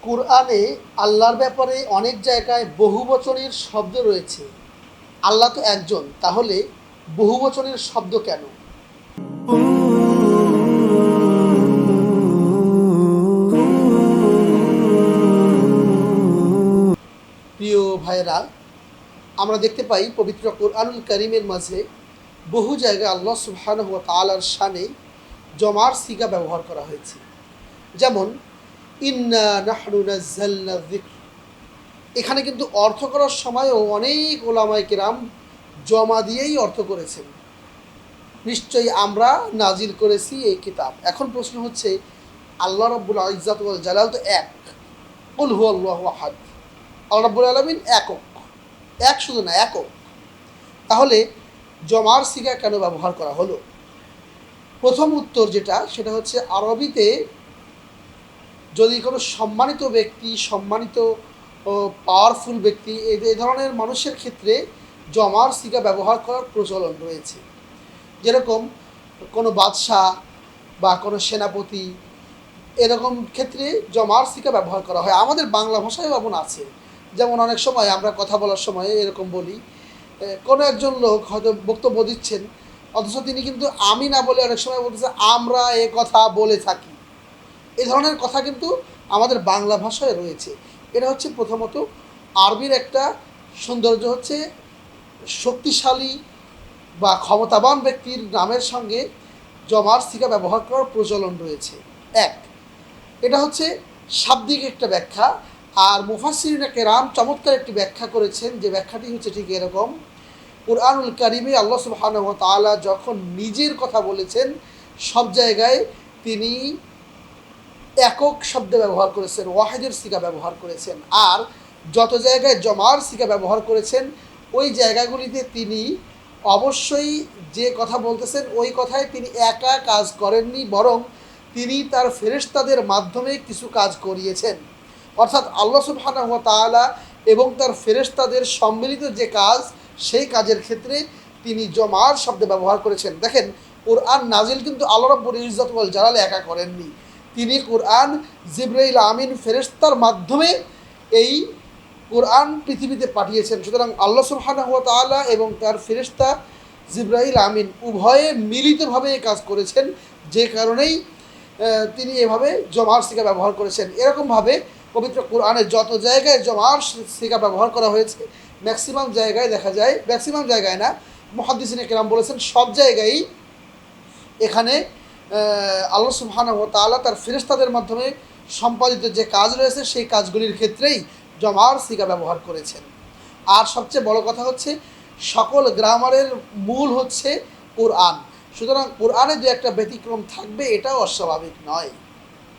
কোরআনে আল্লাহর ব্যাপারে অনেক জায়গায় বহুবচনের শব্দ রয়েছে। আল্লাহ তো একজন, তাহলে বহুবচনের শব্দ কেন? প্রিয় ভাইরা, আমরা দেখতে পাই পবিত্র কোরআনুল কারীমের মাঝে বহু জায়গায় আল্লাহ সুবহানাহু ওয়া তাআলার শানে জমার সিগা ব্যবহার করা হয়েছে। যেমন ইন্না নাহনু নাযালনা যিকর, এখানে কিন্তু অর্থ করার সময়ও অনেক ওলামায়ে কেরাম জমা দিয়েই অর্থ করেছেন। নিশ্চয়ই আমরা নাজিল করেছি এই কিতাব। এখন প্রশ্ন হচ্ছে, আল্লাহ রাব্বুল ইজ্জাত ওয়াল জালাল তো এক, কুল হুয়াল্লাহু আহাদ, আল্লাহ রাব্বুল আলামিন একক, এক শুধু না, একক। তাহলে জমার সিগা কেন ব্যবহার করা হলো? প্রথম উত্তর সেটা হচ্ছে, আরবিতে যদি কোনো সম্মানিত ব্যক্তি, সম্মানিত ও পাওয়ারফুল ব্যক্তি, এই ধরনের মানুষের ক্ষেত্রে জমার সিগা ব্যবহার করার প্রচলন রয়েছে। যেরকম কোনো বাদশাহ বা কোনো সেনাপতি, এরকম ক্ষেত্রে জমার সিগা ব্যবহার করা হয়। আমাদের বাংলা ভাষায়ও এমন আছে। যেমন অনেক সময় আমরা কথা বলার সময় এরকম বলি, কোনো একজন লোক হয়তো বক্তব্য দিচ্ছেন, অথচ তিনি কিন্তু আমি না বলে অনেক সময় বলতেছে আমরা এ কথা বলে থাকি। এই ধরনের কথা কিন্তু আমাদের বাংলা ভাষায় রয়েছে। এটা হচ্ছে প্রথমত আরবির একটা সৌন্দর্য, হচ্ছে শক্তিশালী বা ক্ষমতাবান ব্যক্তির নামের সঙ্গে জমার সিগা ব্যবহার করার প্রচলন রয়েছে। এক, এটা হচ্ছে শাব্দিক একটা ব্যাখ্যা। আর মুফাসসিরিনে কেরাম চমৎকার একটি ব্যাখ্যা করেছেন, যে ব্যাখ্যাটি হচ্ছে ঠিক এরকম: কুরআনুল কারীমে আল্লাহ সুবহানাহু ওয়া তাআলা যখন নিজের কথা বলেছেন, সব জায়গায় তিনি একক শব্দ ব্যবহার করেছেন, ওয়াহিদের সিগা ব্যবহার করেছেন। আর যত জায়গায় জমার সিগা ব্যবহার করেছেন, ওই জায়গাগুলিতে তিনি অবশ্যই যে কথা বলতেছেন ওই কথায় তিনি একা কাজ করেননি, বরং তিনি তার ফেরেশতাদের মাধ্যমে কিছু কাজ করিয়েছেন। অর্থাৎ আল্লাহ সুবহানাহু ওয়া তাআলা এবং তার ফেরেশতাদের সম্মিলিত যে কাজ, সেই কাজের ক্ষেত্রে তিনি জমার শব্দ ব্যবহার করেছেন। দেখেন, কোরআন নাজিল কিন্তু আল্লাহ রাব্বুল ইজ্জত ওয়াল জালাল একা করেননি। তিনি কোরআন জিবরাইল আমিন ফেরেশতার মাধ্যমে এই কোরআন পৃথিবীতে পাঠিয়েছেন। সুতরাং আল্লাহ সুবহানাহু ওয়া তাআলা এবং তার ফেরেশতা জিবরাইল আমিন উভয়ে মিলিতভাবে এই কাজ করেছেন, যে কারণেই তিনি এভাবে জমার সিগা ব্যবহার করেছেন। এরকমভাবে পবিত্র কোরআনে যত জায়গায় জমার সিগা ব্যবহার করা হয়েছে, ম্যাক্সিমাম জায়গায় দেখা যায়, ম্যাক্সিমাম জায়গায় না, মুহাদ্দিসিনে কেরাম বলেছেন সব জায়গায়ই এখানে আল্লাহ সুবহানাহু ওয়া তাআলা তার ফেরেশতাদের মাধ্যমে সম্পাদিত যে কাজ রয়েছে, সেই কাজগুলির ক্ষেত্রেই জমার সিগা ব্যবহার করেছেন। আর সবচেয়ে বড় কথা হচ্ছে, সকল গ্রামারের মূল হচ্ছে কোরআন। সুতরাং কোরআনে যে একটা ব্যতিক্রম থাকবে, এটাও অস্বাভাবিক নয়।